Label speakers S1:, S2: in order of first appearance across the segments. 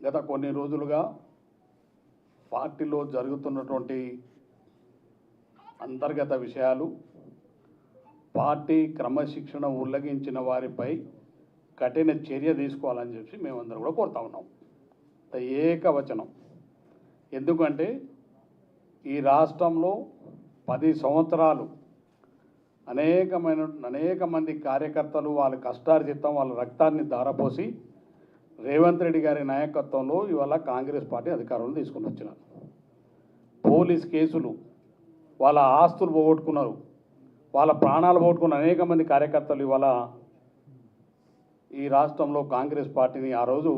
S1: గత కొన్ని రోజులుగా పార్టీలో జరుగుతున్నటువంటి అంతర్గత విషయాలు, పార్టీ క్రమశిక్షణ ఉల్లంఘించిన వారిపై కఠిన చర్య తీసుకోవాలని చెప్పి మేమందరం కూడా కోరుతా ఉన్నాం. ఏకవచనం. ఎందుకంటే ఈ రాష్ట్రంలో 10 సంవత్సరాలు అనేక మంది కార్యకర్తలు వాళ్ళ కష్టార్జితం, వాళ్ళ రక్తాన్ని ధారపోసి రేవంత్ రెడ్డి గారి నాయకత్వంలో ఇవాళ కాంగ్రెస్ పార్టీ అధికారంలో తీసుకుని వచ్చినారు. పోలీస్ కేసులు, వాళ్ళ ఆస్తులు పోగొట్టుకున్నారు, వాళ్ళ ప్రాణాలు పోగొట్టుకున్న అనేక మంది కార్యకర్తలు ఇవాళ ఈ రాష్ట్రంలో కాంగ్రెస్ పార్టీని ఆ రోజు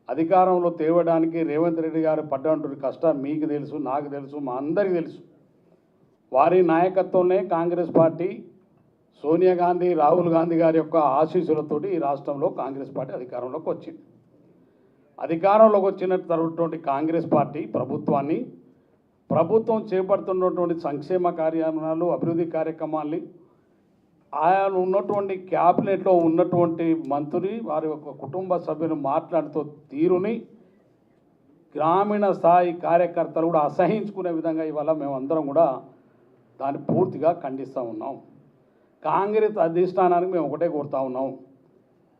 S1: అధికారంలో తేవడానికి రేవంత్ రెడ్డి గారు పడ్డటువంటి కష్టం మీకు తెలుసు, నాకు తెలుసు, మా అందరికీ తెలుసు. వారి నాయకత్వంలో కాంగ్రెస్ పార్టీ సోనియా గాంధీ, రాహుల్ గాంధీ గారి యొక్క ఆశీస్సులతోటి ఈ రాష్ట్రంలో కాంగ్రెస్ పార్టీ అధికారంలోకి వచ్చింది. అధికారంలోకి వచ్చినటువంటి కాంగ్రెస్ పార్టీ ప్రభుత్వం చేపడుతున్నటువంటి సంక్షేమ కార్యక్రమాలు, అభివృద్ధి కార్యక్రమాల్ని ఆయన ఉన్నటువంటి క్యాబినెట్లో ఉన్నటువంటి మంత్రి వారి యొక్క కుటుంబ సభ్యులు మాట్లాడుతూ తీరుని గ్రామీణ స్థాయి కార్యకర్తలు కూడా అసహించుకునే విధంగా ఇవాళ మేమందరం కూడా దాన్ని పూర్తిగా ఖండిస్తూ ఉన్నాం. కాంగ్రెస్ అధిష్టానానికి మేము ఒకటే కోరుతా ఉన్నాం,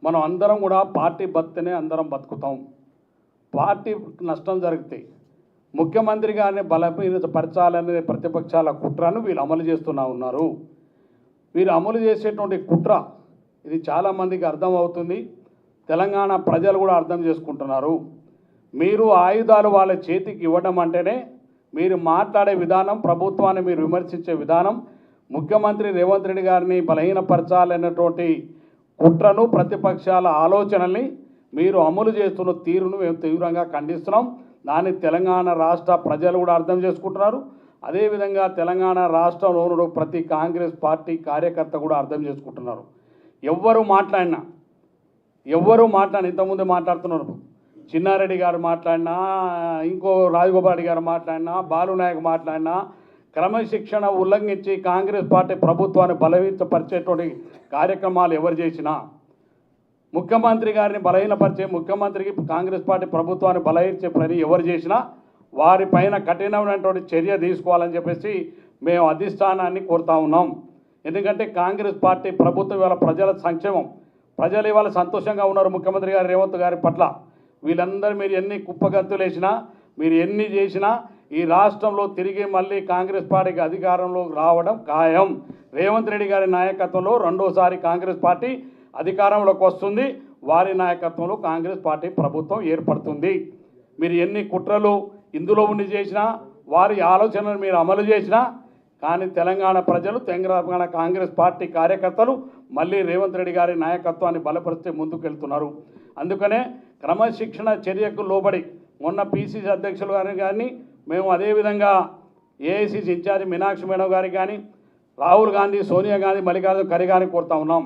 S1: మనం అందరం కూడా పార్టీ బతినే అందరం బతుకుతాం. పార్టీ నష్టం జరిగితే ముఖ్యమంత్రి గారిని బలపరచాలనే ప్రతిపక్షాల కుట్రను వీళ్ళు అమలు చేస్తూనే ఉన్నారు. వీరు అమలు చేసేటువంటి కుట్ర ఇది చాలామందికి అర్థమవుతుంది. తెలంగాణ ప్రజలు కూడా అర్థం చేసుకుంటున్నారు. మీరు ఆయుధాలు వాళ్ళ చేతికి ఇవ్వడం అంటేనే మీరు మాట్లాడే విధానం, ప్రభుత్వాన్ని మీరు విమర్శించే విధానం, ముఖ్యమంత్రి రేవంత్ రెడ్డి గారిని బలహీనపరచాలన్నటువంటి కుట్రను, ప్రతిపక్షాల ఆలోచనల్ని మీరు అమలు చేస్తున్న తీరును మేము తీవ్రంగా ఖండిస్తున్నాం. దాన్ని తెలంగాణ రాష్ట్ర ప్రజలు కూడా అర్థం చేసుకుంటున్నారు. అదేవిధంగా తెలంగాణ రాష్ట్రంలో ప్రతి కాంగ్రెస్ పార్టీ కార్యకర్త కూడా అర్థం చేసుకుంటున్నారు. ఎవ్వరు మాట్లాడినా ఇంతకుముందు మాట్లాడుతున్నారు, చిన్నారెడ్డి గారు మాట్లాడినా, ఇంకో రాజగోపాల్ రెడ్డి గారు మాట్లాడినా, బాలు నాయక్ మాట్లాడినా, క్రమశిక్షణ ఉల్లంఘించి కాంగ్రెస్ పార్టీ ప్రభుత్వాన్ని బలహీనపరిచేటువంటి కార్యక్రమాలు ఎవరు చేసినా, ముఖ్యమంత్రి గారిని బలహీనపరిచే, ముఖ్యమంత్రికి కాంగ్రెస్ పార్టీ ప్రభుత్వాన్ని బలహీనపరిచే పని ఎవరు చేసినా వారిపైన కఠినమైనటువంటి చర్య తీసుకోవాలని చెప్పేసి మేము అధిష్టానాన్ని కోరుతా ఉన్నాం. ఎందుకంటే కాంగ్రెస్ పార్టీ ప్రభుత్వం ఇవాళ ప్రజల సంక్షేమం, ప్రజలు ఇవాళ సంతోషంగా ఉన్నారు ముఖ్యమంత్రి గారు రేవంత్ గారి పట్ల. వీళ్ళందరూ మీరు ఎన్ని కుప్పగంతులు వేసినా, మీరు ఎన్ని చేసినా ఈ రాష్ట్రంలో తిరిగి మళ్ళీ కాంగ్రెస్ పార్టీకి అధికారంలో రావడం ఖాయం. రేవంత్ రెడ్డి గారి నాయకత్వంలో రెండోసారి కాంగ్రెస్ పార్టీ అధికారంలోకి వస్తుంది. వారి నాయకత్వంలో కాంగ్రెస్ పార్టీ ప్రభుత్వం ఏర్పడుతుంది. మీరు ఎన్ని కుట్రలు ఇందులో ఉండి చేసినా, వారి ఆలోచనలు మీరు అమలు చేసినా, కానీ తెలంగాణ ప్రజలు, తెలంగాణ కాంగ్రెస్ పార్టీ కార్యకర్తలు మళ్ళీ రేవంత్ రెడ్డి గారి నాయకత్వాన్ని బలపరిస్తే ముందుకెళ్తున్నారు. అందుకనే క్రమశిక్షణ చర్యకు లోబడి మొన్న పిసిసి అధ్యక్షులు గారిని కానీ, మేము అదేవిధంగా ఏఐసిసి ఇన్ఛార్జి మీనాక్షి మేడం గారికి కానీ, రాహుల్ గాంధీ, సోనియా గాంధీ, మల్లికార్జున ఖర్గే గారిని కోరుతా ఉన్నాం.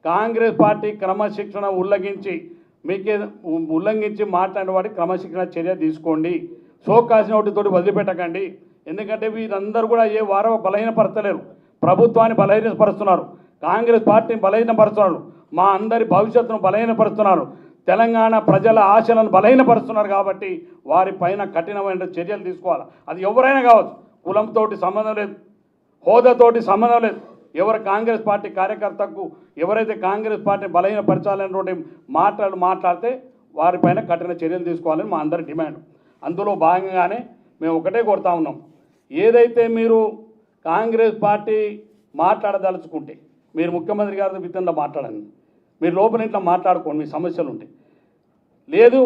S1: కాంగ్రెస్ పార్టీ క్రమశిక్షణ ఉల్లంఘించి మాట్లాడిన వాటి క్రమశిక్షణ చర్య తీసుకోండి. షోకాస్ నోటితోటి వదిలిపెట్టకండి. ఎందుకంటే వీరందరూ కూడా ఏ వారో బలహీనపరచలేరు, ప్రభుత్వాన్ని బలహీనపరుస్తున్నారు, కాంగ్రెస్ పార్టీని బలహీనపరుస్తున్నారు, మా అందరి భవిష్యత్తును బలహీనపరుస్తున్నారు, తెలంగాణ ప్రజల ఆశలను బలహీనపరుస్తున్నారు. కాబట్టి వారిపైన కఠినమైన చర్యలు తీసుకోవాలి. అది ఎవరైనా కావచ్చు, కులంతో సంబంధం లేదు, హోదాతోటి సంబంధం లేదు. ఎవరు కాంగ్రెస్ పార్టీ కార్యకర్తకు ఎవరైతే కాంగ్రెస్ పార్టీని బలహీనపరచాలనేటువంటి మాట్లాడితే వారిపైన కఠిన చర్యలు తీసుకోవాలని మా అందరి డిమాండ్. అందులో భాగంగానే మేము ఒకటే కోరుతా ఉన్నాం, ఏదైతే మీరు కాంగ్రెస్ పార్టీ మాట్లాడదలుచుకుంటే మీరు ముఖ్యమంత్రి గారితో విధంగా మాట్లాడండి, మీరు లోపల ఇంట్లో మాట్లాడుకోండి, మీ సమస్యలు ఉంటాయి. లేదు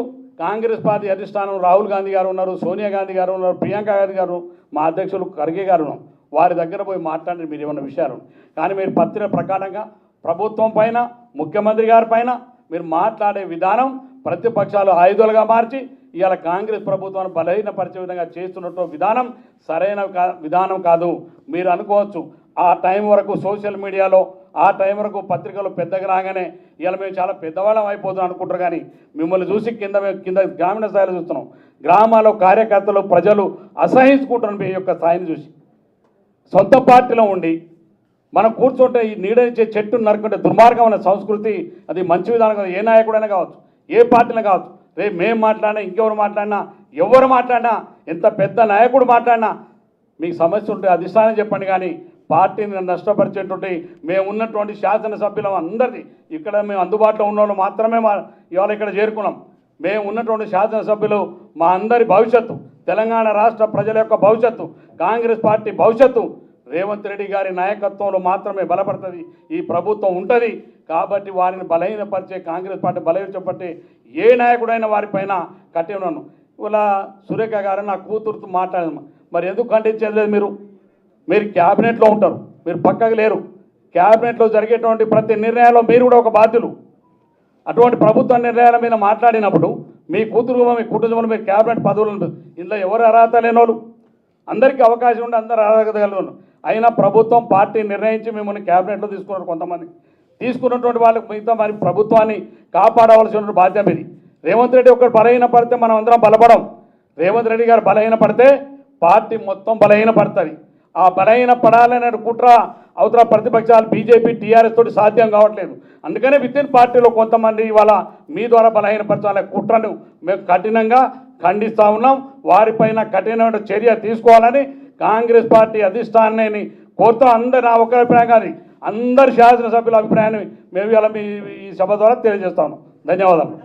S1: కాంగ్రెస్ పార్టీ అధిష్టానం రాహుల్ గాంధీ గారు ఉన్నారు, సోనియా గాంధీ గారు ఉన్నారు, ప్రియాంక గాంధీ గారు, మా అధ్యక్షులు ఖర్గే గారు ఉన్నారు, వారి దగ్గర పోయి మాట్లాడి మీరు ఏమన్నా విషయాలు. కానీ మీరు పత్రిక ప్రకారంగా ప్రభుత్వం పైన, ముఖ్యమంత్రి గారి పైన మీరు మాట్లాడే విధానం ప్రతిపక్షాలు ఆయుధాలుగా మార్చి ఇవాళ కాంగ్రెస్ ప్రభుత్వాన్ని బలహీనపరిచే విధంగా చేస్తున్నట్టు విధానం సరైన విధానం కాదు. మీరు అనుకోవచ్చు ఆ టైం వరకు సోషల్ మీడియాలో, ఆ టైం వరకు పత్రికలు పెద్దగా రాగానే ఇవాళ మేము చాలా పెద్దవాళ్ళం అయిపోతున్నాం అనుకుంటారు. కానీ మిమ్మల్ని చూసి కింద గ్రామీణ స్థాయిలో చూస్తున్నాం, గ్రామాల్లో కార్యకర్తలు, ప్రజలు అసహించుకుంటున్నారు మీ యొక్క స్థాయిని చూసి. సొంత పార్టీలో ఉండి మనం కూర్చుంటే ఈ నీడనిచ్చే చెట్టును నరుకుంటే దుర్మార్గమైన సంస్కృతి, అది మంచి విధానం కాదు. ఏ నాయకుడైనా కావచ్చు, ఏ పార్టీలో కావచ్చు, రేపు మేము మాట్లాడినా ఇంకెవరు మాట్లాడినా ఎవరు మాట్లాడినా ఎంత పెద్ద నాయకుడు మాట్లాడినా మీకు సమస్య ఉంటే అధిష్టానం చెప్పండి, కానీ పార్టీని నష్టపరిచేటువంటి మేము ఉన్నటువంటి శాసనసభ్యులం అందరిది ఇక్కడ మేము అందుబాటులో ఉన్న వాళ్ళు మాత్రమే ఇవాళ ఇక్కడ చేరుకున్నాం. మేము ఉన్నటువంటి శాసనసభ్యులు మా అందరి భవిష్యత్తు, తెలంగాణ రాష్ట్ర ప్రజల యొక్క భవిష్యత్తు, కాంగ్రెస్ పార్టీ భవిష్యత్తు రేవంత్ రెడ్డి గారి నాయకత్వంలో మాత్రమే బలపడుతుంది, ఈ ప్రభుత్వం ఉంటుంది. కాబట్టి వారిని బలహీనపరిచే, కాంగ్రెస్ పార్టీ బలహీనపరిచే ఏ నాయకుడైనా వారిపైన కట్టి ఉన్నాను. ఇలా సురేఖ గారు నా కూతురుతో మాట్లాడదు, మరి ఎందుకు ఖండించేది లేదు? మీరు క్యాబినెట్లో ఉంటారు, మీరు పక్కకు లేరు. క్యాబినెట్లో జరిగేటువంటి ప్రతి నిర్ణయాల్లో మీరు కూడా ఒక బాధ్యులు. అటువంటి ప్రభుత్వ నిర్ణయాల మీద మాట్లాడినప్పుడు మీ కూతురు మీ కుటుంబంలో మీరు క్యాబినెట్ పదవులు ఉంటుంది, ఇందులో ఎవరు అర్హత లేనోళ్ళు, అందరికీ అవకాశం ఉండి అందరూ అర్హత కలిగిన అయినా ప్రభుత్వం పార్టీ నిర్ణయించి మిమ్మల్ని క్యాబినెట్లో తీసుకున్నారు. కొంతమంది తీసుకున్నటువంటి వాళ్ళకి మిగతా మరి ప్రభుత్వాన్ని కాపాడవలసిన బాధ్యత మీది. రేవంత్ రెడ్డి ఒకటి బలహీనపడితే మనం అందరం బలపడం. రేవంత్ రెడ్డి గారు బలహీనపడితే పార్టీ మొత్తం బలహీనపడుతుంది. ఆ బలహీన పడాలనే కుట్ర అవతల ప్రతిపక్షాలు బీజేపీ టీఆర్ఎస్ తోటి సాధ్యం కావట్లేదు. అందుకనే వితిన్ పార్టీలో కొంతమంది ఇవాళ మీ ద్వారా బలహీనపరచాలనే కుట్రను మేము కఠినంగా ఖండిస్తూ ఉన్నాం. వారిపైన కఠినమైన చర్య తీసుకోవాలని కాంగ్రెస్ పార్టీ అధిష్టానాన్ని కోరుతూ అందరు నా ఒక్క అభిప్రాయం కానీ అందరి శాసనసభ్యుల అభిప్రాయాన్ని మేము ఇలా మీ ఈ సభ ద్వారా తెలియజేస్తాము. ధన్యవాదాలు.